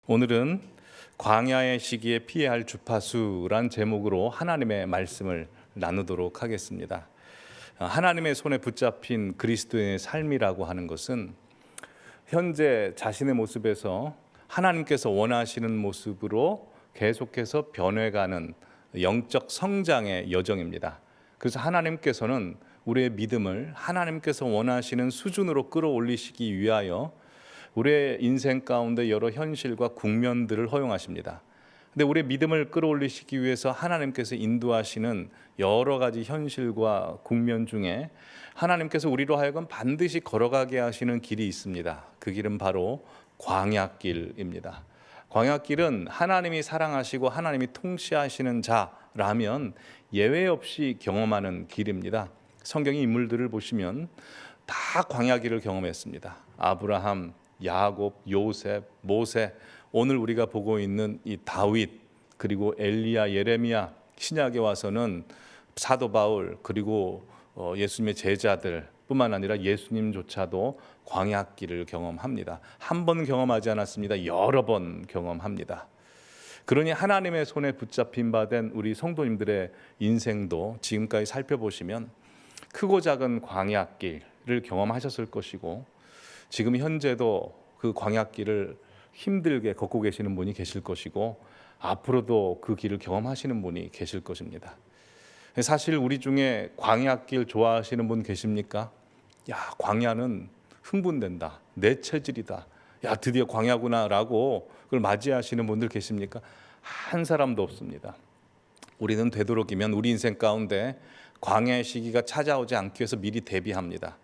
오늘은 광야의 시기에 피해야 할 주파수란 제목으로 하나님의 말씀을 나누도록 하겠습니다. 하나님의 손에 붙잡힌 그리스도인의 삶이라고 하는 것은 현재 자신의 모습에서 하나님께서 원하시는 모습으로 계속해서 변해가는 영적 성장의 여정입니다. 그래서 하나님께서는 우리의 믿음을 하나님께서 원하시는 수준으로 끌어올리시기 위하여 우리의 인생 가운데 여러 현실과 국면들을 허용하십니다. 근데 우리의 믿음을 끌어올리시기 위해서 하나님께서 인도하시는 여러 가지 현실과 국면 중에 하나님께서 우리로 하여금 반드시 걸어가게 하시는 길이 있습니다. 그 길은 바로 광야길입니다. 광야길은 하나님이 사랑하시고 하나님이 통치하시는 자라면 예외 없이 경험하는 길입니다. 성경의 인물들을 보시면 다 광야길을 경험했습니다. 아브라함, 야곱, 요셉, 모세, 오늘 우리가 보고 있는 이 다윗, 그리고 엘리야, 예레미야, 신약에 와서는 사도 바울, 그리고 예수님의 제자들 뿐만 아니라 예수님조차도 광야길을 경험합니다. 한 번 경험하지 않았습니다. 여러 번 경험합니다. 그러니 하나님의 손에 붙잡힌 바 된 우리 성도님들의 인생도 지금까지 살펴보시면 크고 작은 광야길을 경험하셨을 것이고, 지금 현재도 그 광야길을 힘들게 걷고 계시는 분이 계실 것이고, 앞으로도 그 길을 경험하시는 분이 계실 것입니다. 사실 우리 중에 광야길 좋아하시는 분 계십니까? 야, 광야는 흥분된다, 내 체질이다, 야, 드디어 광야구나 라고 그걸 맞이하시는 분들 계십니까? 한 사람도 없습니다. 우리는 되도록이면 우리 인생 가운데 광야의 시기가 찾아오지 않기 위해서 미리 대비합니다.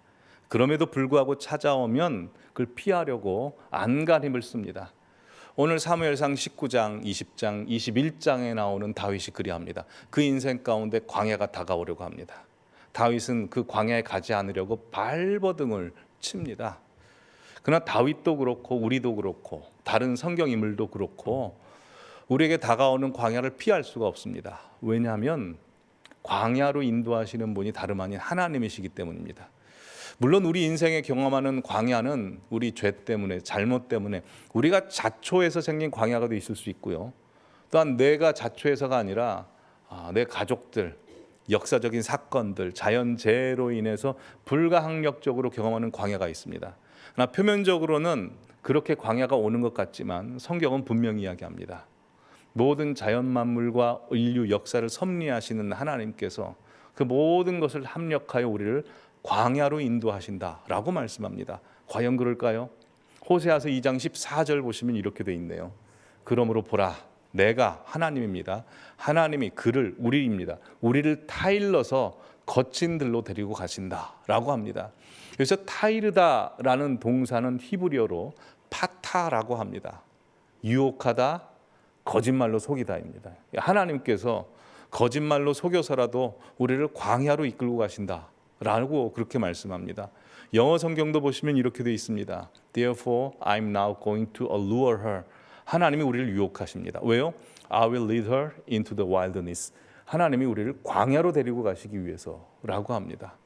그럼에도 불구하고 찾아오면 그걸 피하려고 안간힘을 씁니다. 오늘 사무엘상 19장, 20장, 21장에 나오는 다윗이 그리합니다. 그 인생 가운데 광야가 다가오려고 합니다. 다윗은 그 광야에 가지 않으려고 발버둥을 칩니다. 그러나 다윗도 그렇고 우리도 그렇고 다른 성경 인물도 그렇고 우리에게 다가오는 광야를 피할 수가 없습니다. 왜냐하면 광야로 인도하시는 분이 다름 아닌 하나님이시기 때문입니다. 물론 우리 인생에 경험하는 광야는 우리 죄 때문에, 잘못 때문에 우리가 자초해서 생긴 광야가 있을 수 있고요. 또한 내가 자초해서가 아니라 내 가족들, 역사적인 사건들, 자연재해로 인해서 불가항력적으로 경험하는 광야가 있습니다. 그러나 표면적으로는 그렇게 광야가 오는 것 같지만 성경은 분명히 이야기합니다. 모든 자연 만물과 인류 역사를 섭리하시는 하나님께서 그 모든 것을 합력하여 우리를 광야로 인도하신다라고 말씀합니다. 과연 그럴까요? 호세아서 2장 14절 보시면 이렇게 돼 있네요. 그러므로 보라, 내가 하나님입니다. 하나님이 그를, 우리입니다. 우리를 타일러서 거친 들로 데리고 가신다라고 합니다. 그래서 타이르다라는 동사는 히브리어로 파타라고 합니다. 유혹하다, 거짓말로 속이다입니다. 하나님께서 거짓말로 속여서라도 우리를 광야로 이끌고 가신다라고 그렇게 말씀합니다. 영어 성경도 보시면 이렇게 되어 있습니다. Therefore, I'm now going to allure her. 하나님이 우리를 유혹하십니다. 왜요? I will lead her into the wilderness. 하나님이 우리를 광야로 데리고 가시기 위해서라고 합니다.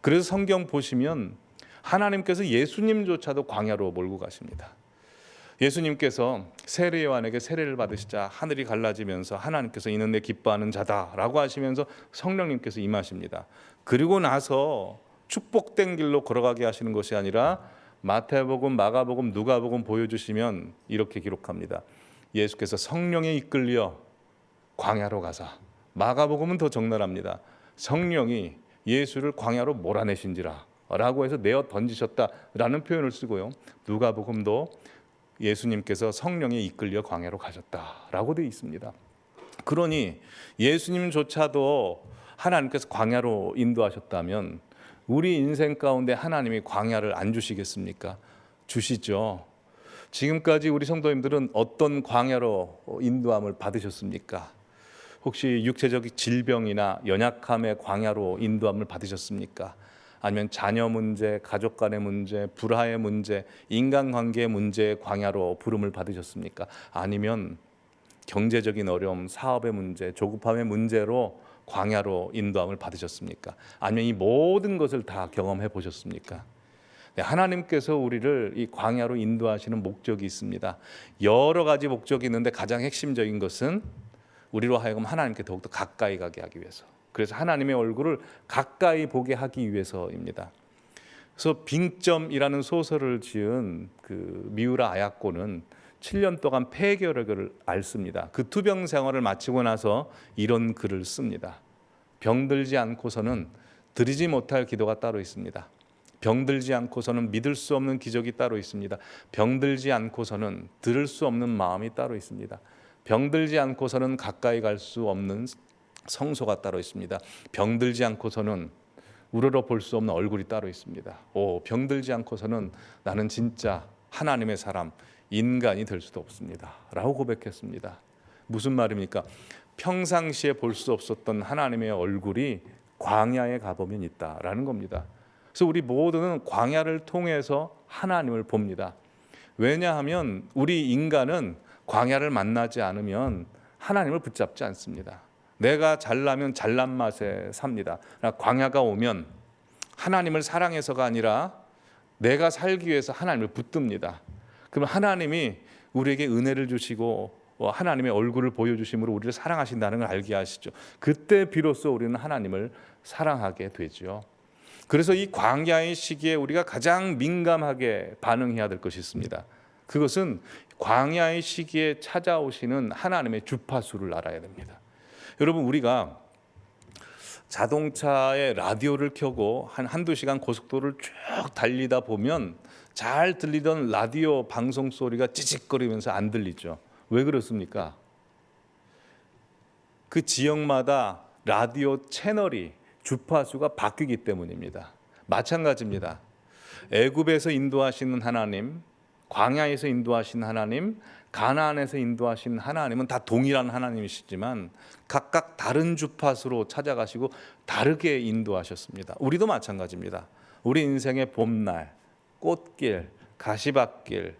그래서 성경 보시면 하나님께서 예수님조차도 광야로 몰고 가십니다. 예수님께서 세례 요한에게 세례를 받으시자 하늘이 갈라지면서 하나님께서 이는 내 기뻐하는 자다라고 하시면서 성령님께서 임하십니다. 그리고 나서 축복된 길로 걸어가게 하시는 것이 아니라 마태복음, 마가복음, 누가복음 보여주시면 이렇게 기록합니다. 예수께서 성령에 이끌려 광야로 가사, 마가복음은 더 적나라합니다. 성령이 예수를 광야로 몰아내신지라 라고 해서 내어 던지셨다라는 표현을 쓰고요. 누가복음도 예수님께서 성령에 이끌려 광야로 가셨다라고 되어 있습니다. 그러니 예수님조차도 하나님께서 광야로 인도하셨다면 우리 인생 가운데 하나님이 광야를 안 주시겠습니까? 주시죠. 지금까지 우리 성도님들은 어떤 광야로 인도함을 받으셨습니까? 혹시 육체적 질병이나 연약함의 광야로 인도함을 받으셨습니까? 아니면 자녀 문제, 가족 간의 문제, 불화의 문제, 인간관계의 문제의 광야로 부름을 받으셨습니까? 아니면 경제적인 어려움, 사업의 문제, 조급함의 문제로 광야로 인도함을 받으셨습니까? 아니면 이 모든 것을 다 경험해 보셨습니까? 네, 하나님께서 우리를 이 광야로 인도하시는 목적이 있습니다. 여러 가지 목적이 있는데 가장 핵심적인 것은 우리로 하여금 하나님께 더욱더 가까이 가게 하기 위해서. 그래서 하나님의 얼굴을 가까이 보게 하기 위해서입니다. 그래서 빙점이라는 소설을 지은 그 미우라 아야코는 7년 동안 폐결핵을 앓습니다. 그 투병 생활을 마치고 나서 이런 글을 씁니다. 병들지 않고서는 드리지 못할 기도가 따로 있습니다. 병들지 않고서는 믿을 수 없는 기적이 따로 있습니다. 병들지 않고서는 들을 수 없는 마음이 따로 있습니다. 병들지 않고서는 가까이 갈 수 없는 성소가 따로 있습니다. 병들지 않고서는 우러러 볼 수 없는 얼굴이 따로 있습니다. 병들지 않고서는 나는 진짜 하나님의 사람, 인간이 될 수도 없습니다. 라고 고백했습니다. 무슨 말입니까? 평상시에 볼 수 없었던 하나님의 얼굴이 광야에 가보면 있다라는 겁니다. 그래서 우리 모두는 광야를 통해서 하나님을 봅니다. 왜냐하면 우리 인간은 광야를 만나지 않으면 하나님을 붙잡지 않습니다. 내가 잘나면 잘난 맛에 삽니다. 광야가 오면 하나님을 사랑해서가 아니라 내가 살기 위해서 하나님을 붙듭니다. 그럼 하나님이 우리에게 은혜를 주시고 하나님의 얼굴을 보여주심으로 우리를 사랑하신다는 걸 알게 하시죠. 그때 비로소 우리는 하나님을 사랑하게 되죠. 그래서 이 광야의 시기에 우리가 가장 민감하게 반응해야 될 것이 있습니다. 그것은 광야의 시기에 찾아오시는 하나님의 주파수를 알아야 됩니다. 여러분, 우리가 자동차에 라디오를 켜고 한두 시간 고속도로를 쭉 달리다 보면 잘 들리던 라디오 방송 소리가 찌직거리면서 안 들리죠. 왜 그렇습니까? 그 지역마다 라디오 채널이 주파수가 바뀌기 때문입니다. 마찬가지입니다. 애굽에서 인도하시는 하나님, 광야에서 인도하신 하나님, 가나안에서 인도하신 하나님은 다 동일한 하나님이시지만 각각 다른 주파수로 찾아가시고 다르게 인도하셨습니다. 우리도 마찬가지입니다. 우리 인생의 봄날, 꽃길, 가시밭길,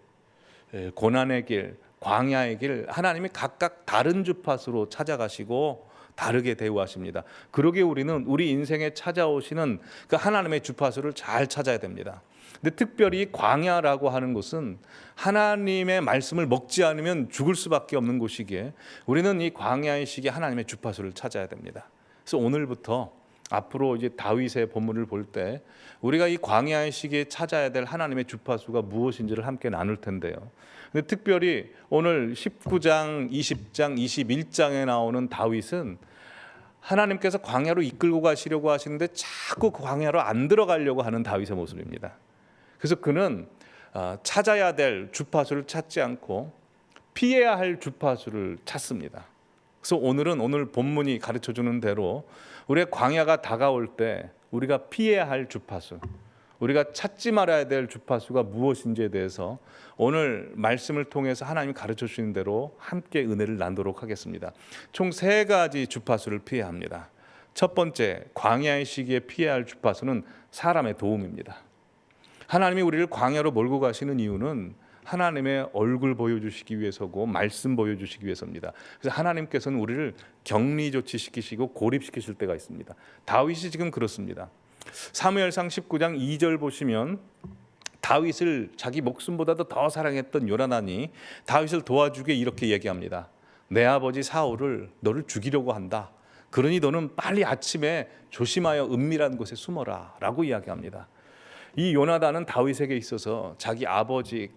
고난의 길, 광야의 길, 하나님이 각각 다른 주파수로 찾아가시고 다르게 대우하십니다. 그러기에 우리는 우리 인생에 찾아오시는 그 하나님의 주파수를 잘 찾아야 됩니다. 근데 특별히 광야라고 하는 곳은 하나님의 말씀을 먹지 않으면 죽을 수밖에 없는 곳이기에 우리는 이 광야의 시기에 하나님의 주파수를 찾아야 됩니다. 그래서 오늘부터 앞으로 이제 다윗의 본문을 볼 때 우리가 이 광야의 시기에 찾아야 될 하나님의 주파수가 무엇인지를 함께 나눌 텐데요. 근데 특별히 오늘 19장, 20장, 21장에 나오는 다윗은 하나님께서 광야로 이끌고 가시려고 하시는데 자꾸 그 광야로 안 들어가려고 하는 다윗의 모습입니다. 그래서 그는 찾아야 될 주파수를 찾지 않고 피해야 할 주파수를 찾습니다. 그래서 오늘 본문이 가르쳐주는 대로 우리의 광야가 다가올 때 우리가 피해야 할 주파수, 우리가 찾지 말아야 될 주파수가 무엇인지에 대해서 오늘 말씀을 통해서 하나님이 가르쳐 주시는 대로 함께 은혜를 나누도록 하겠습니다. 총 3가지 주파수를 피해야 합니다. 첫 번째, 광야의 시기에 피해야 할 주파수는 사람의 도움입니다. 하나님이 우리를 광야로 몰고 가시는 이유는 하나님의 얼굴 보여주시기 위해서고 말씀 보여주시기 위해서입니다. 그래서 하나님께서는 우리를 격리조치시키시고 고립시키실 때가 있습니다. 다윗이 지금 그렇습니다. 사무엘상 19장 2절 보시면 다윗을 자기 목숨보다도 더 사랑했던 요나단이 다윗을 도와주게 이렇게 얘기합니다. 내 아버지 사울을 너를 죽이려고 한다. 그러니 너는 빨리 아침에 조심하여 은밀한 곳에 숨어라 라고 이야기합니다. 이 요나단은 다윗에게 있어서 자기 아버지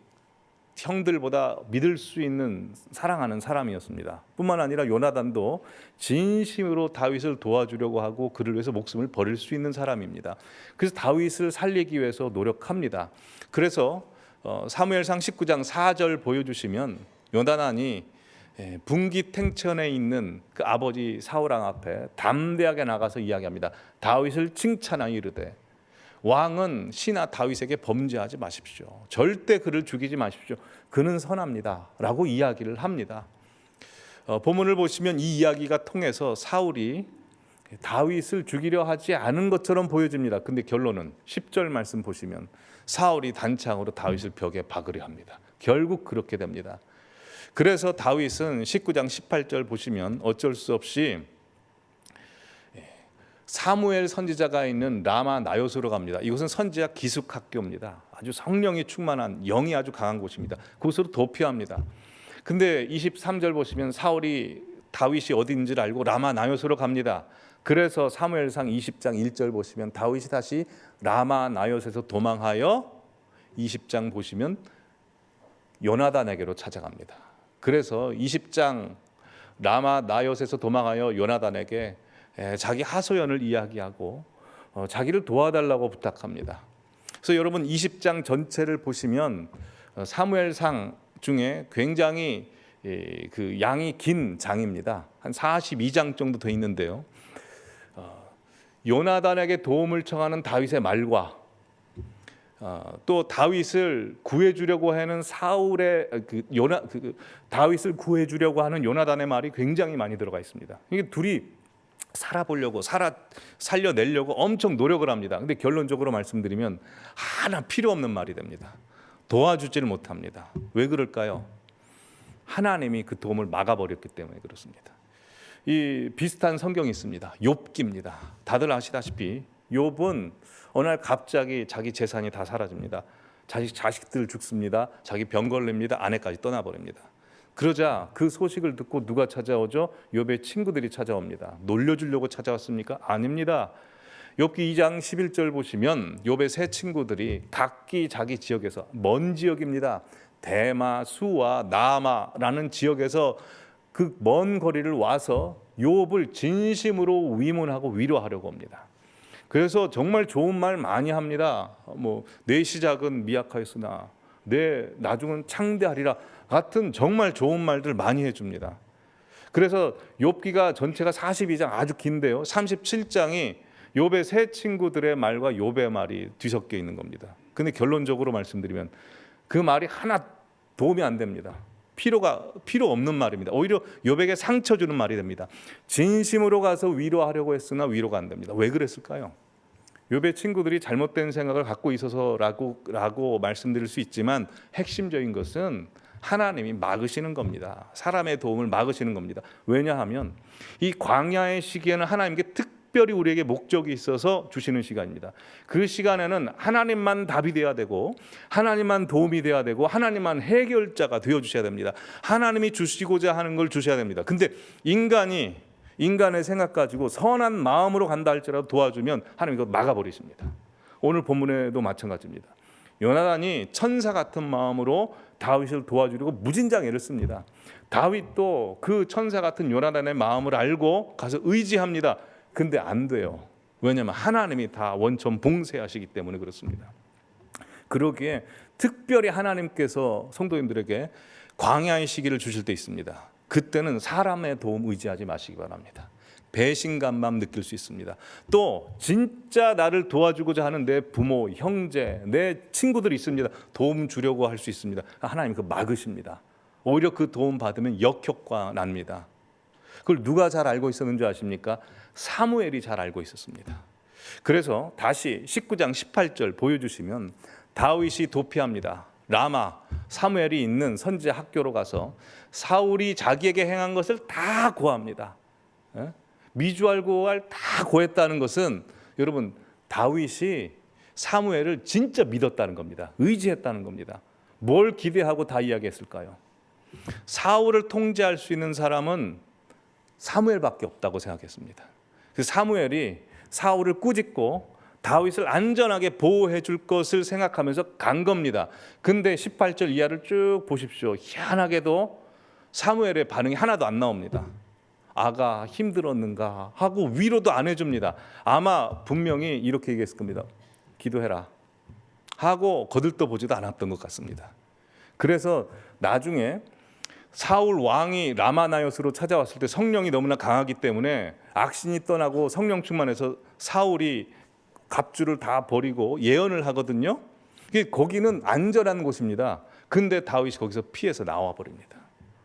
형들보다 믿을 수 있는 사랑하는 사람이었습니다. 뿐만 아니라 요나단도 진심으로 다윗을 도와주려고 하고 그를 위해서 목숨을 버릴 수 있는 사람입니다. 그래서 다윗을 살리기 위해서 노력합니다. 그래서 사무엘상 19장 4절 보여주시면 요나단이 분기탱천에 있는 그 아버지 사울왕 앞에 담대하게 나가서 이야기합니다. 다윗을 칭찬하여 이르되 왕은 시나 다윗에게 범죄하지 마십시오. 절대 그를 죽이지 마십시오. 그는 선합니다 라고 이야기를 합니다. 본문을 보시면 이 이야기가 통해서 사울이 다윗을 죽이려 하지 않은 것처럼 보여집니다. 근데 결론은 10절 말씀 보시면 사울이 단창으로 다윗을 벽에 박으려 합니다. 결국 그렇게 됩니다. 그래서 다윗은 19장 18절 보시면 어쩔 수 없이 사무엘 선지자가 있는 라마 나요스로 갑니다. 이곳은 선지자 기숙학교입니다. 아주 성령이 충만한 영이 아주 강한 곳입니다. 그곳으로 도피합니다. 근데 23절 보시면 사울이 다윗이 어딘지를 알고 라마 나요스로 갑니다. 그래서 사무엘상 20장 1절 보시면 다윗이 다시 라마 나요스에서 도망하여 20장 보시면 요나단에게로 찾아갑니다. 그래서 20장 라마 나요스에서 도망하여 요나단에게 자기 하소연을 이야기하고 자기를 도와달라고 부탁합니다. 그래서 여러분 20장 전체를 보시면 사무엘상 중에 굉장히 그 양이 긴 장입니다. 한 42장 정도 돼 있는데요. 요나단에게 도움을 청하는 다윗의 말과 또 다윗을 구해주려고 하는 사울의 다윗을 구해주려고 하는 요나단의 말이 굉장히 많이 들어가 있습니다. 이게 둘이 살아보려고 살려내려고 엄청 노력을 합니다. 근데 결론적으로 말씀드리면 하나 필요 없는 말이 됩니다. 도와주지를 못합니다. 왜 그럴까요? 하나님이 그 도움을 막아버렸기 때문에 그렇습니다. 이 비슷한 성경이 있습니다. 욥기입니다. 다들 아시다시피 욥은 어느 날 갑자기 자기 재산이 다 사라집니다. 자식들 죽습니다. 자기 병 걸립니다. 아내까지 떠나버립니다. 그러자 그 소식을 듣고 누가 찾아오죠? 욥의 친구들이 찾아옵니다. 놀려주려고 찾아왔습니까? 아닙니다. 욥기 2장 11절 보시면 욥의 세 친구들이 각기 자기 지역에서 먼 지역입니다. 대마, 수와 나마라는 지역에서 그 먼 거리를 와서 욥을 진심으로 위문하고 위로하려고 합니다. 그래서 정말 좋은 말 많이 합니다. 내 시작은 미약하였으나 내 나중은 창대하리라 같은 정말 좋은 말들 많이 해줍니다. 그래서 욥기가 전체가 42장 아주 긴데요. 37장이 욥의 세 친구들의 말과 욥의 말이 뒤섞여 있는 겁니다. 근데 결론적으로 말씀드리면 그 말이 하나 도움이 안 됩니다. 필요 없는 말입니다. 오히려 욥에게 상처 주는 말이 됩니다. 진심으로 가서 위로하려고 했으나 위로가 안 됩니다. 왜 그랬을까요? 욥의 친구들이 잘못된 생각을 갖고 있어서라고 말씀드릴 수 있지만 핵심적인 것은 하나님이 막으시는 겁니다. 사람의 도움을 막으시는 겁니다. 왜냐하면 이 광야의 시기에는 하나님께 특별히 우리에게 목적이 있어서 주시는 시간입니다. 그 시간에는 하나님만 답이 돼야 되고 하나님만 도움이 돼야 되고 하나님만 해결자가 되어주셔야 됩니다. 하나님이 주시고자 하는 걸 주셔야 됩니다. 근데 인간의 생각 가지고 선한 마음으로 간다 할지라도 도와주면 하나님이 그걸 막아버리십니다. 오늘 본문에도 마찬가지입니다. 요나단이 천사 같은 마음으로 다윗을 도와주려고 무진장 애를 씁니다. 다윗도 그 천사 같은 요나단의 마음을 알고 가서 의지합니다. 근데 안 돼요. 왜냐하면 하나님이 다 원천 봉쇄하시기 때문에 그렇습니다. 그러기에 특별히 하나님께서 성도님들에게 광야의 시기를 주실 때 있습니다. 그때는 사람의 도움 의지하지 마시기 바랍니다. 배신감만 느낄 수 있습니다. 또 진짜 나를 도와주고자 하는 내 부모, 형제, 내 친구들이 있습니다. 도움 주려고 할 수 있습니다. 하나님 그 막으십니다. 오히려 그 도움 받으면 역효과 납니다. 그걸 누가 잘 알고 있었는지 아십니까? 사무엘이 잘 알고 있었습니다. 그래서 다시 19장 18절 보여주시면 다윗이 도피합니다. 라마, 사무엘이 있는 선지자 학교로 가서 사울이 자기에게 행한 것을 다 고합니다. 미주알 고알 다 고했다는 것은 여러분 다윗이 사무엘을 진짜 믿었다는 겁니다. 의지했다는 겁니다. 뭘 기대하고 다 이야기했을까요? 사울을 통제할 수 있는 사람은 사무엘밖에 없다고 생각했습니다. 그 사무엘이 사울을 꾸짖고 다윗을 안전하게 보호해 줄 것을 생각하면서 간 겁니다. 근데 18절 이하를 쭉 보십시오. 희한하게도 사무엘의 반응이 하나도 안 나옵니다. 아가 힘들었는가 하고 위로도 안 해줍니다. 아마 분명히 이렇게 얘기했을 겁니다. 기도해라 하고 거들떠 보지도 않았던 것 같습니다. 그래서 나중에 사울 왕이 라마나요스로 찾아왔을 때 성령이 너무나 강하기 때문에 악신이 떠나고 성령 충만해서 사울이 갑주를 다 버리고 예언을 하거든요. 거기는 안전한 곳입니다. 근데 다윗이 거기서 피해서 나와 버립니다.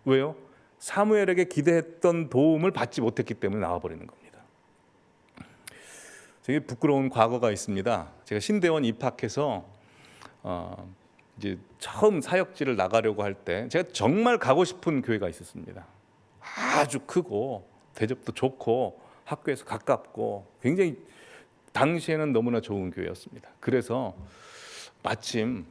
왜요? 사무엘에게 기대했던 도움을 받지 못했기 때문에 나와 버리는 겁니다. 되게 부끄러운 과거가 있습니다. 제가 신대원 입학해서 이제 처음 사역지를 나가려고 할 때 제가 정말 가고 싶은 교회가 있었습니다. 아주 크고 대접도 좋고 학교에서 가깝고 굉장히 당시에는 너무나 좋은 교회였습니다. 그래서 마침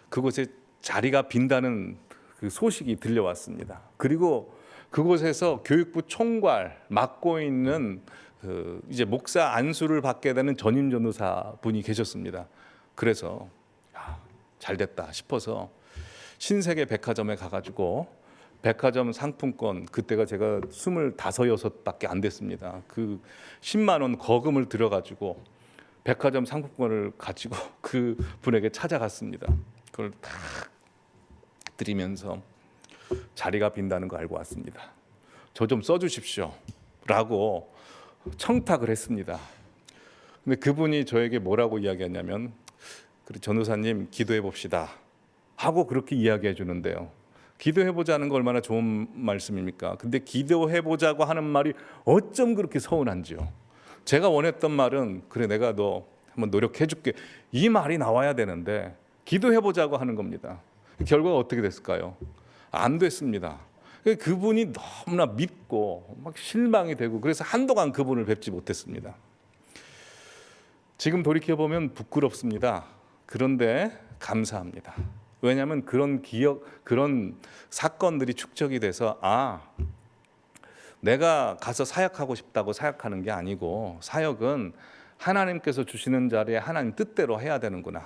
그곳에 자리가 빈다는 그 소식이 들려왔습니다. 그리고 그곳에서 교육부 총괄 맡고 있는 이제 목사 안수를 받게 되는 전임 전도사 분이 계셨습니다. 그래서 잘 됐다 싶어서 신세계 백화점에 가가지고 백화점 상품권, 그때가 제가 25, 6밖에 안 됐습니다. 그 10만 원 거금을 들여가지고 백화점 상품권을 가지고 그 분에게 찾아갔습니다. 그걸 딱 드리면서 자리가 빈다는 거 알고 왔습니다. 저 좀 써주십시오 라고 청탁을 했습니다. 근데 그분이 저에게 뭐라고 이야기했냐면, 그래 전도사님 기도해 봅시다 하고 그렇게 이야기해 주는데요. 기도해 보자는 거 얼마나 좋은 말씀입니까? 근데 기도해 보자고 하는 말이 어쩜 그렇게 서운한지요. 제가 원했던 말은 그래 내가 너 한번 노력해 줄게, 이 말이 나와야 되는데 기도해 보자고 하는 겁니다. 결과가 어떻게 됐을까요? 안 됐습니다. 그분이 너무나 밉고 막 실망이 되고, 그래서 한동안 그분을 뵙지 못했습니다. 지금 돌이켜 보면 부끄럽습니다. 그런데 감사합니다. 왜냐하면 그런 사건들이 축적이 돼서 내가 가서 사역하고 싶다고 사역하는 게 아니고, 사역은 하나님께서 주시는 자리에 하나님 뜻대로 해야 되는구나.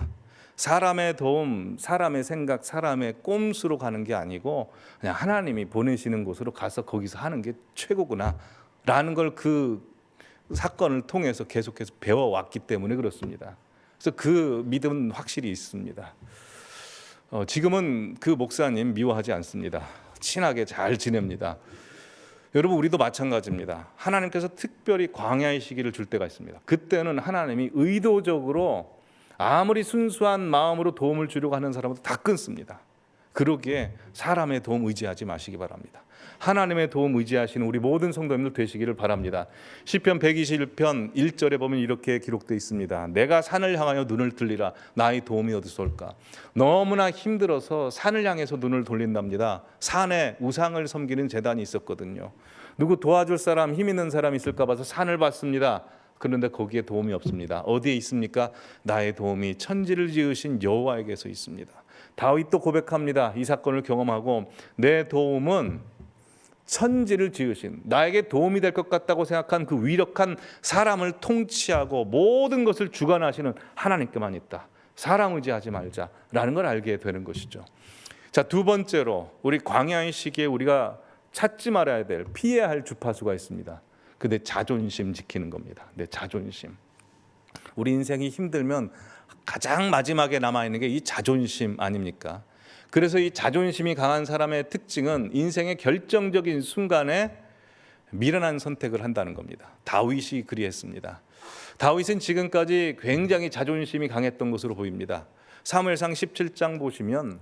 사람의 도움, 사람의 생각, 사람의 꼼수로 가는 게 아니고 그냥 하나님이 보내시는 곳으로 가서 거기서 하는 게 최고구나 라는 걸 그 사건을 통해서 계속해서 배워왔기 때문에 그렇습니다. 그래서 그 믿음은 확실히 있습니다. 지금은 그 목사님 미워하지 않습니다. 친하게 잘 지냅니다. 여러분, 우리도 마찬가지입니다. 하나님께서 특별히 광야의 시기를 줄 때가 있습니다. 그때는 하나님이 의도적으로 아무리 순수한 마음으로 도움을 주려고 하는 사람은 다 끊습니다. 그러기에 사람의 도움 의지하지 마시기 바랍니다. 하나님의 도움 의지하시는 우리 모든 성도님들 되시기를 바랍니다. 시편 121편 1절에 보면 이렇게 기록되어 있습니다. 내가 산을 향하여 눈을 들리라. 나의 도움이 어디서 올까? 너무나 힘들어서 산을 향해서 눈을 돌린답니다. 산에 우상을 섬기는 제단이 있었거든요. 누구 도와줄 사람, 힘 있는 사람 있을까 봐서 산을 봤습니다. 그런데 거기에 도움이 없습니다. 어디에 있습니까? 나의 도움이 천지를 지으신 여호와에게서 있습니다. 다윗도 고백합니다. 이 사건을 경험하고 내 도움은 천지를 지으신, 나에게 도움이 될 것 같다고 생각한 그 위력한 사람을 통치하고 모든 것을 주관하시는 하나님께만 있다. 사람 의지하지 말자라는 걸 알게 되는 것이죠. 자, 두 번째로 우리 광야의 시기에 우리가 찾지 말아야 될, 피해야 할 주파수가 있습니다. 근데 자존심 지키는 겁니다. 내 자존심. 우리 인생이 힘들면 가장 마지막에 남아있는 게 이 자존심 아닙니까? 그래서 이 자존심이 강한 사람의 특징은 인생의 결정적인 순간에 미련한 선택을 한다는 겁니다. 다윗이 그리했습니다. 다윗은 지금까지 굉장히 자존심이 강했던 것으로 보입니다. 사무엘상 17장 보시면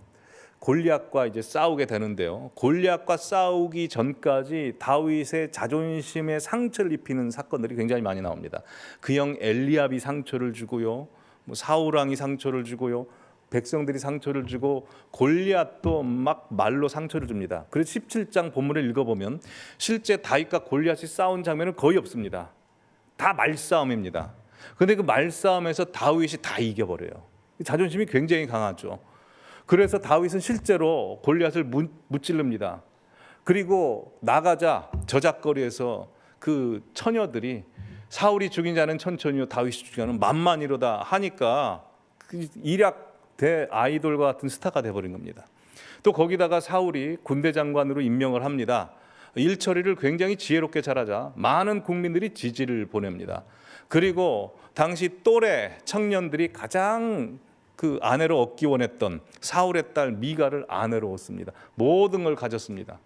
골리앗과 이제 싸우게 되는데요. 골리앗과 싸우기 전까지 다윗의 자존심에 상처를 입히는 사건들이 굉장히 많이 나옵니다. 그 형 엘리압이 상처를 주고요, 사울 왕이 상처를 주고요, 백성들이 상처를 주고 골리앗도 막 말로 상처를 줍니다. 그래서 17장 본문을 읽어보면 실제 다윗과 골리앗이 싸운 장면은 거의 없습니다. 다 말싸움입니다. 그런데 그 말싸움에서 다윗이 다 이겨버려요. 자존심이 굉장히 강하죠. 그래서 다윗은 실제로 골리앗을 무찔릅니다. 그리고 나가자 저작거리에서 그 처녀들이 사울이 죽인 자는 천천히요 다윗이 죽인 자는 만만이로다 하니까 그 일약대 아이돌과 같은 스타가 돼버린 겁니다. 또 거기다가 사울이 군대 장관으로 임명을 합니다. 일 처리를 굉장히 지혜롭게 잘하자 많은 국민들이 지지를 보냅니다. 그리고 당시 또래 청년들이 가장 그 아내로 얻기 원했던 사울의 딸 미가를 아내로 얻습니다. 모든 걸 가졌습니다.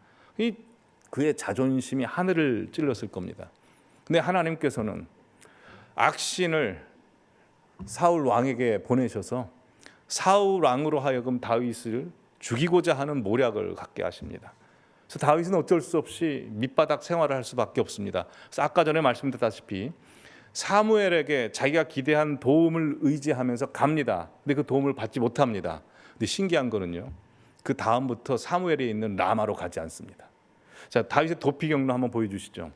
그의 자존심이 하늘을 찔렀을 겁니다. 근데 하나님께서는 악신을 사울 왕에게 보내셔서 사울 왕으로 하여금 다윗을 죽이고자 하는 모략을 갖게 하십니다. 그래서 다윗은 어쩔 수 없이 밑바닥 생활을 할 수밖에 없습니다. 그래서 아까 전에 말씀드렸다시피 사무엘에게 자기가 기대한 도움을 의지하면서 갑니다. 근데 그 도움을 받지 못합니다. 근데 신기한 거는요, 그 다음부터 사무엘에 있는 라마로 가지 않습니다. 자, 다윗의 도피 경로 한번 보여주시죠.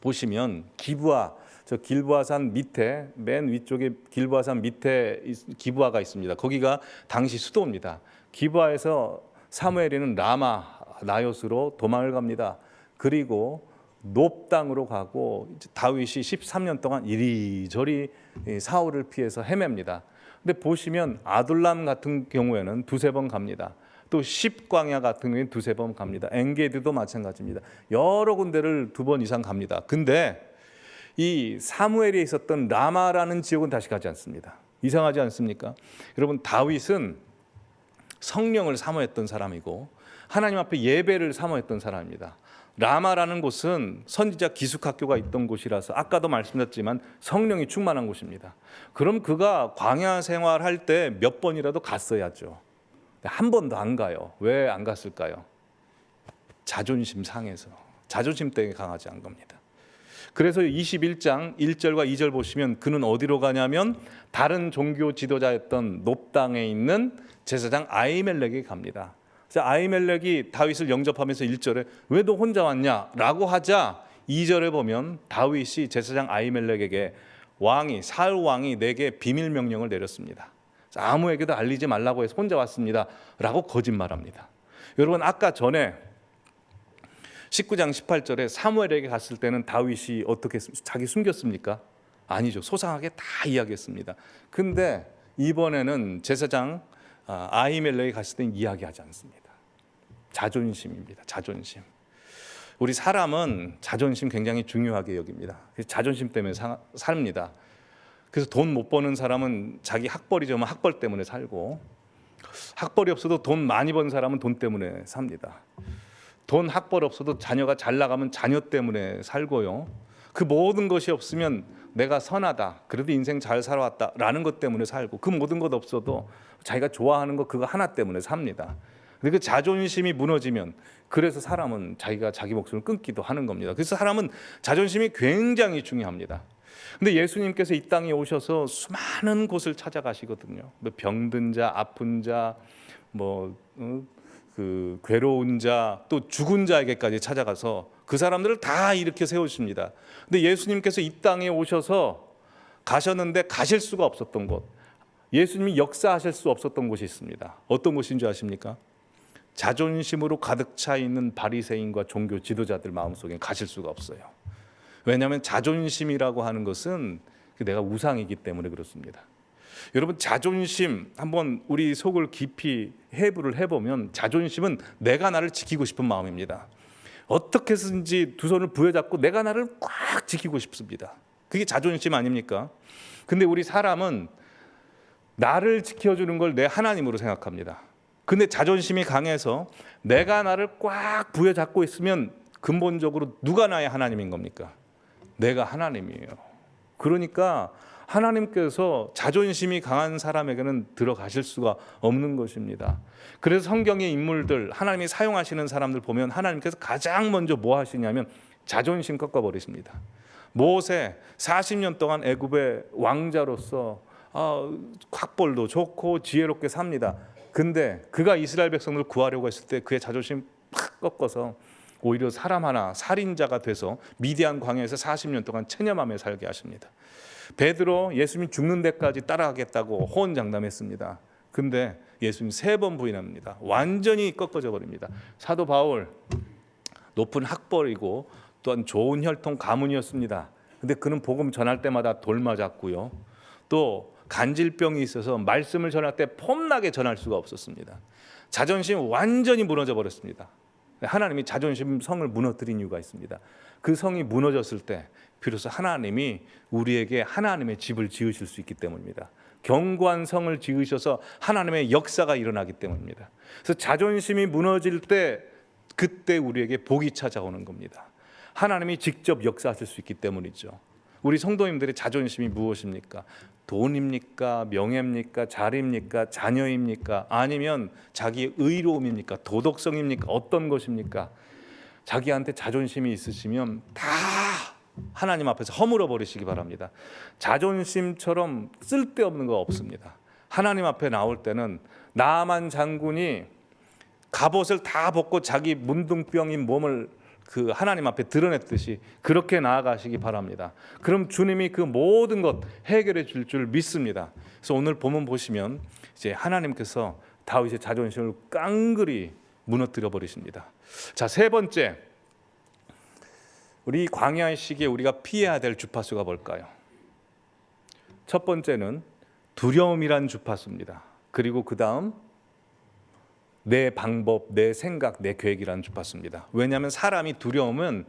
보시면 기브아, 저 길보아산 밑에 맨 위쪽에 길보아산 밑에 기브아가 있습니다. 거기가 당시 수도입니다. 기브아에서 사무엘이는 라마 나요스로 도망을 갑니다. 그리고 놉 땅으로 가고 다윗이 13년 동안 이리저리 사울을 피해서 헤맵니다. 근데 보시면 아둘람 같은 경우에는 두세 번 갑니다. 또 십광야 같은 경우에는 두세 번 갑니다. 엔게디도 마찬가지입니다. 여러 군데를 2번 이상 갑니다. 근데 이 사무엘에 있었던 라마라는 지역은 다시 가지 않습니다. 이상하지 않습니까? 여러분, 다윗은 성령을 사모했던 사람이고 하나님 앞에 예배를 사모했던 사람입니다. 라마라는 곳은 선지자 기숙학교가 있던 곳이라서 아까도 말씀드렸지만 성령이 충만한 곳입니다. 그럼 그가 광야 생활할 때 몇 번이라도 갔어야죠. 한 번도 안 가요. 왜 안 갔을까요? 자존심 상해서, 자존심 때문에 강하지 않은 겁니다. 그래서 21장 1절과 2절 보시면 그는 어디로 가냐면 다른 종교 지도자였던 놉 땅에 있는 제사장 아히멜렉에 갑니다. 아히멜렉이 다윗을 영접하면서 1절에 왜 너 혼자 왔냐라고 하자 2절에 보면 다윗이 제사장 아히멜렉에게 사울 왕이 내게 비밀 명령을 내렸습니다. 아무에게도 알리지 말라고 해서 혼자 왔습니다 라고 거짓말합니다. 여러분, 아까 전에 19장 18절에 사무엘에게 갔을 때는 다윗이 어떻게 자기 숨겼습니까? 아니죠. 소상하게 다 이야기했습니다. 근데 이번에는 제사장 아히멜렉이 갔을 때는 이야기하지 않습니다. 자존심입니다. 자존심. 우리 사람은 자존심 굉장히 중요하게 여깁니다. 자존심 때문에 삽니다. 그래서 돈 못 버는 사람은 자기 학벌이 좋으면 학벌 때문에 살고, 학벌이 없어도 돈 많이 번 사람은 돈 때문에 삽니다. 돈 학벌 없어도 자녀가 잘 나가면 자녀 때문에 살고요. 그 모든 것이 없으면 내가 선하다, 그래도 인생 잘 살아왔다라는 것 때문에 살고, 그 모든 것 없어도 자기가 좋아하는 거 그거 하나 때문에 삽니다. 그 자존심이 무너지면 그래서 사람은 자기가 자기 목숨을 끊기도 하는 겁니다. 그래서 사람은 자존심이 굉장히 중요합니다. 근데 예수님께서 이 땅에 오셔서 수많은 곳을 찾아가시거든요. 병든 자, 아픈 자, 괴로운 자, 또 죽은 자에게까지 찾아가서 그 사람들을 다 일으켜 세우십니다. 근데 예수님께서 이 땅에 오셔서 가셨는데 가실 수가 없었던 곳, 예수님이 역사하실 수 없었던 곳이 있습니다. 어떤 곳인 줄 아십니까? 자존심으로 가득 차 있는 바리새인과 종교 지도자들 마음속에 가실 수가 없어요. 왜냐하면 자존심이라고 하는 것은 내가 우상이기 때문에 그렇습니다. 여러분, 자존심 한번 우리 속을 깊이 해부를 해보면 자존심은 내가 나를 지키고 싶은 마음입니다. 어떻게 해서든지 두 손을 부여잡고 내가 나를 꽉 지키고 싶습니다. 그게 자존심 아닙니까? 근데 우리 사람은 나를 지켜주는 걸 내 하나님으로 생각합니다. 근데 자존심이 강해서 내가 나를 꽉 부여잡고 있으면 근본적으로 누가 나의 하나님인 겁니까? 내가 하나님이에요. 그러니까 하나님께서 자존심이 강한 사람에게는 들어가실 수가 없는 것입니다. 그래서 성경의 인물들, 하나님이 사용하시는 사람들 보면 하나님께서 가장 먼저 뭐 하시냐면 자존심 꺾어버리십니다. 모세 40년 동안 애굽의 왕자로서 학벌도 좋고 지혜롭게 삽니다. 근데 그가 이스라엘 백성을 구하려고 했을 때 그의 자존심 팍 꺾어서 오히려 사람 하나 살인자가 돼서 미디안 광야에서 40년 동안 체념하며 살게 하십니다. 베드로 예수님 죽는 데까지 따라가겠다고 호언장담했습니다. 근데 예수님 3번 부인합니다. 완전히 꺾어져 버립니다. 사도 바울 높은 학벌이고 또한 좋은 혈통 가문이었습니다. 근데 그는 복음 전할 때마다 돌 맞았고요. 또 간질병이 있어서 말씀을 전할 때 폼나게 전할 수가 없었습니다. 자존심이 완전히 무너져 버렸습니다. 하나님이 자존심 성을 무너뜨린 이유가 있습니다. 그 성이 무너졌을 때 비로소 하나님이 우리에게 하나님의 집을 지으실 수 있기 때문입니다. 견고한 성을 지으셔서 하나님의 역사가 일어나기 때문입니다. 그래서 자존심이 무너질 때 그때 우리에게 복이 찾아오는 겁니다. 하나님이 직접 역사하실 수 있기 때문이죠. 우리 성도님들의 자존심이 무엇입니까? 돈입니까? 명예입니까? 자리입니까? 자녀입니까? 아니면 자기의 의로움입니까? 도덕성입니까? 어떤 것입니까? 자기한테 자존심이 있으시면 다 하나님 앞에서 허물어 버리시기 바랍니다. 자존심처럼 쓸데없는 거 없습니다. 하나님 앞에 나올 때는 나만 장군이 갑옷을 다 벗고 자기 문둥병인 몸을 그 하나님 앞에 드러냈듯이 그렇게 나아가시기 바랍니다. 그럼 주님이 그 모든 것 해결해 줄 줄 믿습니다. 그래서 오늘 본문 보시면 이제 하나님께서 다윗의 자존심을 깡그리 무너뜨려 버리십니다. 자, 세 번째, 우리 광야의 시기에 우리가 피해야 될 주파수가 뭘까요? 첫 번째는 두려움이란 주파수입니다. 그리고 그 다음 내 방법, 내 생각, 내 계획이라는 주파수입니다. 왜냐하면 사람이 두려움은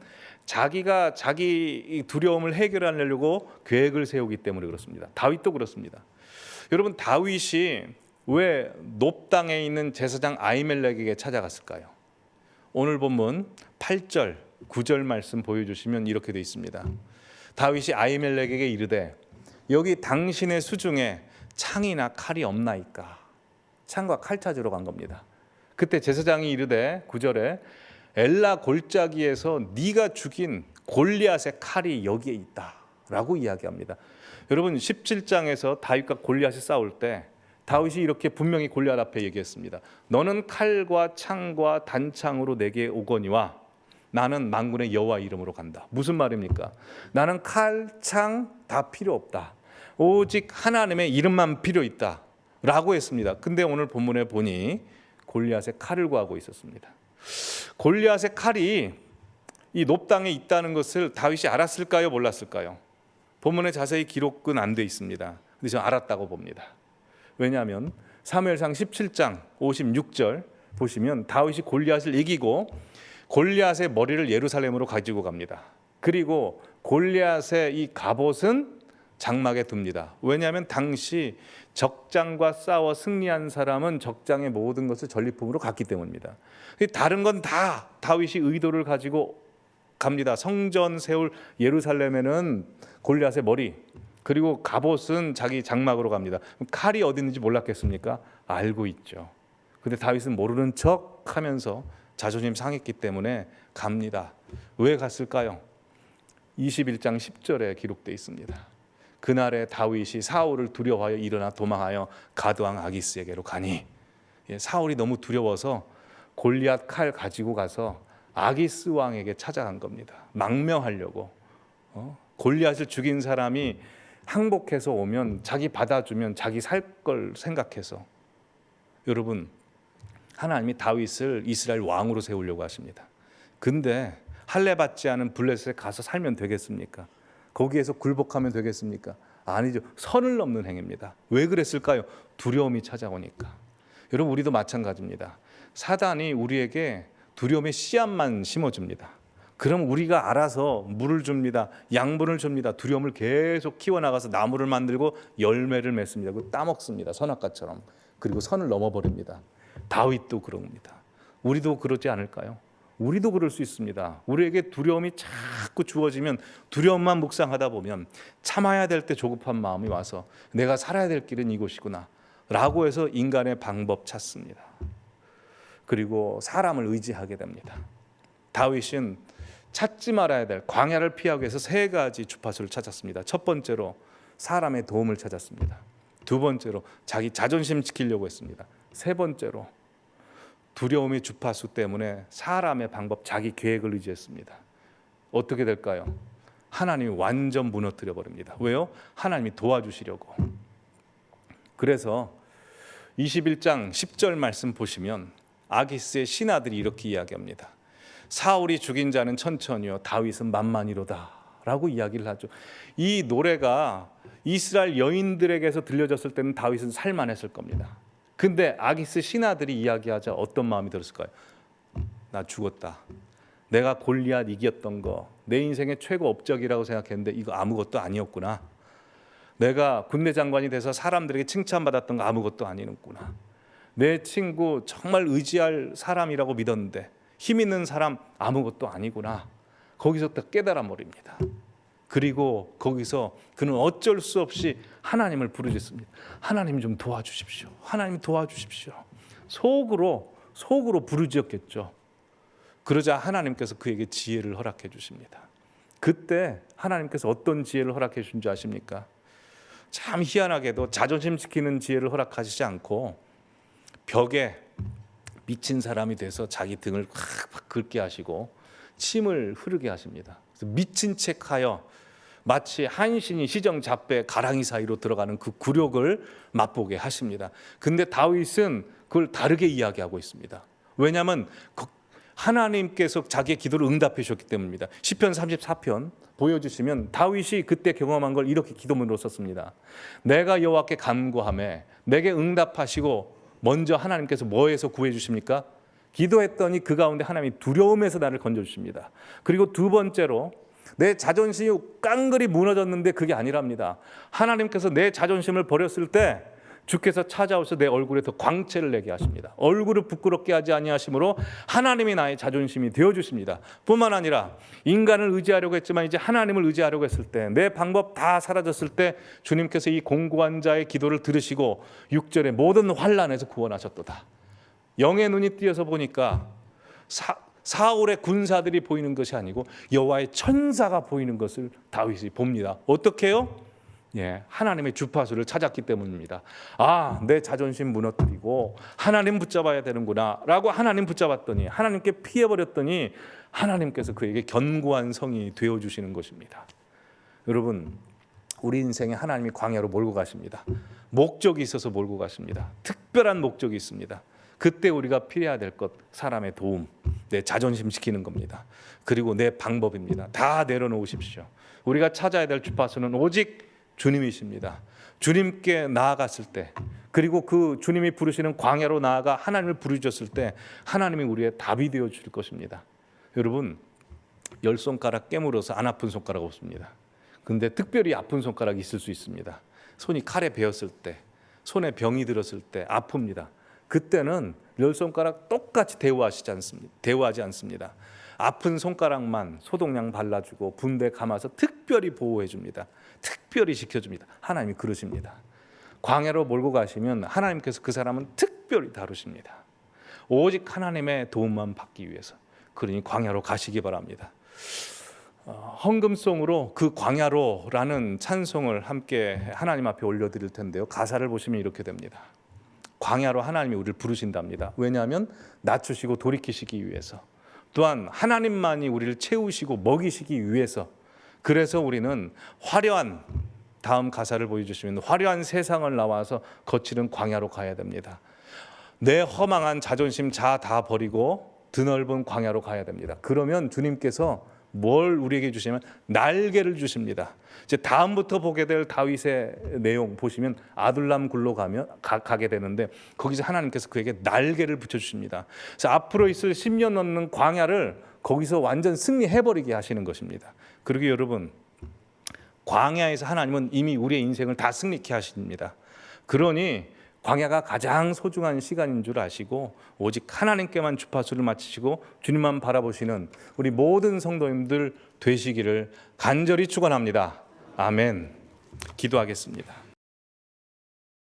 자기가 자기 두려움을 해결하려고 계획을 세우기 때문에 그렇습니다. 다윗도 그렇습니다. 여러분, 다윗이 왜 높당에 있는 제사장 아히멜렉에게 찾아갔을까요? 오늘 본문 8절, 9절 말씀 보여주시면 이렇게 되어 있습니다. 다윗이 아히멜렉에게 이르되 여기 당신의 수중에 창이나 칼이 없나이까? 창과 칼 찾으러 간 겁니다. 그때 제사장이 이르되 9절에 엘라 골짜기에서 네가 죽인 골리앗의 칼이 여기에 있다라고 이야기합니다. 여러분, 17장에서 다윗과 골리앗이 싸울 때 다윗이 이렇게 분명히 골리앗 앞에 얘기했습니다. 너는 칼과 창과 단창으로 내게 오거니와 나는 만군의 여호와 이름으로 간다. 무슨 말입니까? 나는 칼, 창 다 필요 없다. 오직 하나님의 이름만 필요 있다 라고 했습니다. 근데 오늘 본문에 보니 골리앗의 칼을 구하고 있었습니다. 골리앗의 칼이 이 높당에 있다는 것을 다윗이 알았을까요? 몰랐을까요? 본문에 자세히 기록은 안 돼 있습니다. 근데 저는 알았다고 봅니다. 왜냐하면 사무엘상 17장 56절 보시면 다윗이 골리앗을 이기고 골리앗의 머리를 예루살렘으로 가지고 갑니다. 그리고 골리앗의 이 갑옷은 장막에 둡니다. 왜냐하면 당시 적장과 싸워 승리한 사람은 적장의 모든 것을 전리품으로 갖기 때문입니다. 다른 건 다 다윗이 의도를 가지고 갑니다. 성전 세울 예루살렘에는 골리앗의 머리, 그리고 갑옷은 자기 장막으로 갑니다. 칼이 어디 있는지 몰랐겠습니까? 알고 있죠. 근데 다윗은 모르는 척 하면서 자존심 상했기 때문에 갑니다. 왜 갔을까요? 21장 10절에 기록되어 있습니다. 그날에 다윗이 사울을 두려워하여 일어나 도망하여 가드왕 아기스에게로 가니, 사울이 너무 두려워서 골리앗 칼 가지고 가서 아기스 왕에게 찾아간 겁니다. 망명하려고. 골리앗을 죽인 사람이 항복해서 오면 자기 받아주면 자기 살 걸 생각해서. 여러분, 하나님이 다윗을 이스라엘 왕으로 세우려고 하십니다. 근데 할례 받지 않은 블레셋에 가서 살면 되겠습니까? 거기에서 굴복하면 되겠습니까? 아니죠. 선을 넘는 행위입니다. 왜 그랬을까요? 두려움이 찾아오니까. 여러분, 우리도 마찬가지입니다. 사단이 우리에게 두려움의 씨앗만 심어줍니다. 그럼 우리가 알아서 물을 줍니다. 양분을 줍니다. 두려움을 계속 키워나가서 나무를 만들고 열매를 맺습니다. 그리고 따먹습니다. 선악과처럼. 그리고 선을 넘어버립니다. 다윗도 그런 겁니다. 우리도 그러지 않을까요? 우리도 그럴 수 있습니다. 우리에게 두려움이 자꾸 주어지면 두려움만 묵상하다 보면 참아야 될 때 조급한 마음이 와서 내가 살아야 될 길은 이곳이구나 라고 해서 인간의 방법 찾습니다. 그리고 사람을 의지하게 됩니다. 다윗은 찾지 말아야 될 광야를 피하기 위해서 세 가지 주파수를 찾았습니다. 첫 번째로 사람의 도움을 찾았습니다. 두 번째로 자기 자존심 지키려고 했습니다. 세 번째로 두려움의 주파수 때문에 사람의 방법, 자기 계획을 의지했습니다. 어떻게 될까요? 하나님이 완전 무너뜨려 버립니다. 왜요? 하나님이 도와주시려고. 그래서 21장 10절 말씀 보시면 아기스의 신하들이 이렇게 이야기합니다. 사울이 죽인 자는 천천히요 다윗은 만만히로다 라고 이야기를 하죠. 이 노래가 이스라엘 여인들에게서 들려졌을 때는 다윗은 살만했을 겁니다. 근데 아기스 신하들이 이야기하자 어떤 마음이 들었을까요? 나 죽었다. 내가 골리앗 이겼던 거 내 인생의 최고 업적이라고 생각했는데 이거 아무것도 아니었구나. 내가 군대 장관이 돼서 사람들에게 칭찬받았던 거 아무것도 아니었구나. 내 친구 정말 의지할 사람이라고 믿었는데 힘 있는 사람 아무것도 아니구나. 거기서 딱 깨달아 버립니다. 그리고 거기서 그는 어쩔 수 없이 하나님을 부르짖습니다. 하나님 좀 도와주십시오. 하나님 도와주십시오. 속으로 부르짖었겠죠. 그러자 하나님께서 그에게 지혜를 허락해 주십니다. 그때 하나님께서 어떤 지혜를 허락해 주신 줄 아십니까? 참 희한하게도 자존심 지키는 지혜를 허락하시지 않고 미친 사람이 돼서 자기 등을 확 긁게 하시고 침을 흐르게 하십니다. 그래서 미친 척하여 마치 한신이 시정잡배 가랑이 사이로 들어가는 그 굴욕을 맛보게 하십니다. 근데 다윗은 그걸 다르게 이야기하고 있습니다. 왜냐하면 하나님께서 자기의 기도를 응답해 주셨기 때문입니다. 시편 34편 보여주시면 다윗이 그때 경험한 걸 이렇게 기도문으로 썼습니다. 내가 여호와께 간구하매 내게 응답하시고, 먼저 하나님께서 뭐에서 구해 주십니까? 기도했더니 그 가운데 하나님이 두려움에서 나를 건져주십니다. 그리고 두 번째로 내 자존심이 깡그리 무너졌는데 그게 아니랍니다. 하나님께서 내 자존심을 버렸을 때 주께서 찾아오셔서 내 얼굴에 더 광채를 내게 하십니다. 얼굴을 부끄럽게 하지 아니하심으로 하나님이 나의 자존심이 되어주십니다. 뿐만 아니라 인간을 의지하려고 했지만 이제 하나님을 의지하려고 했을 때, 내 방법 다 사라졌을 때 주님께서 이 공고한 자의 기도를 들으시고 6절에 모든 환난에서 구원하셨도다. 영의 눈이 띄어서 보니까 사울의 군사들이 보이는 것이 아니고 여호와의 천사가 보이는 것을 다윗이 봅니다. 어떻게 해요? 하나님의 주파수를 찾았기 때문입니다. 아, 내 자존심 무너뜨리고 하나님 붙잡아야 되는구나 라고 하나님 붙잡았더니, 하나님께 피해버렸더니 하나님께서 그에게 견고한 성이 되어주시는 것입니다. 여러분, 우리 인생에 하나님이 광야로 몰고 가십니다. 목적이 있어서 몰고 가십니다. 특별한 목적이 있습니다. 그때 우리가 필요해야 될 것, 사람의 도움, 내 자존심 지키는 겁니다. 그리고 내 방법입니다. 다 내려놓으십시오. 우리가 찾아야 될 주파수는 오직 주님이십니다. 주님께 나아갔을 때, 그리고 그 주님이 부르시는 광야로 나아가 하나님을 부르셨을 때 하나님이 우리의 답이 되어 주실 것입니다. 여러분, 10손가락 깨물어서 안 아픈 손가락 없습니다. 근데 특별히 아픈 손가락이 있을 수 있습니다. 손이 칼에 베었을 때, 손에 병이 들었을 때 아픕니다. 그때는 10손가락 똑같이 대우하지 않습니다. 아픈 손가락만 소독약 발라주고 분대 감아서 특별히 보호해 줍니다. 특별히 지켜줍니다. 하나님이 그러십니다. 광야로 몰고 가시면 하나님께서 그 사람은 특별히 다루십니다. 오직 하나님의 도움만 받기 위해서. 그러니 광야로 가시기 바랍니다. 헌금송으로 그 광야로라는 찬송을 함께 하나님 앞에 올려드릴 텐데요. 가사를 보시면 이렇게 됩니다. 광야로 하나님이 우리를 부르신답니다. 왜냐하면 낮추시고 돌이키시기 위해서, 또한 하나님만이 우리를 채우시고 먹이시기 위해서. 그래서 우리는 화려한, 다음 가사를 보여주시면 화려한 세상을 나와서 거칠은 광야로 가야 됩니다. 내 허망한 자존심 다 버리고 드넓은 광야로 가야 됩니다. 그러면 주님께서 뭘 우리에게 주시면 날개를 주십니다. 이제 다음부터 보게 될 다윗의 내용 보시면 아둘람 굴로 가게 되는데, 거기서 하나님께서 그에게 날개를 붙여주십니다. 그래서 앞으로 있을 10년 넘는 광야를 거기서 완전 승리해버리게 하시는 것입니다. 그리고 여러분, 광야에서 하나님은 이미 우리의 인생을 다 승리케 하십니다. 그러니 광야가 가장 소중한 시간인 줄 아시고 오직 하나님께만 주파수를 맞추시고 주님만 바라보시는 우리 모든 성도님들 되시기를 간절히 축원합니다. 아멘. 기도하겠습니다.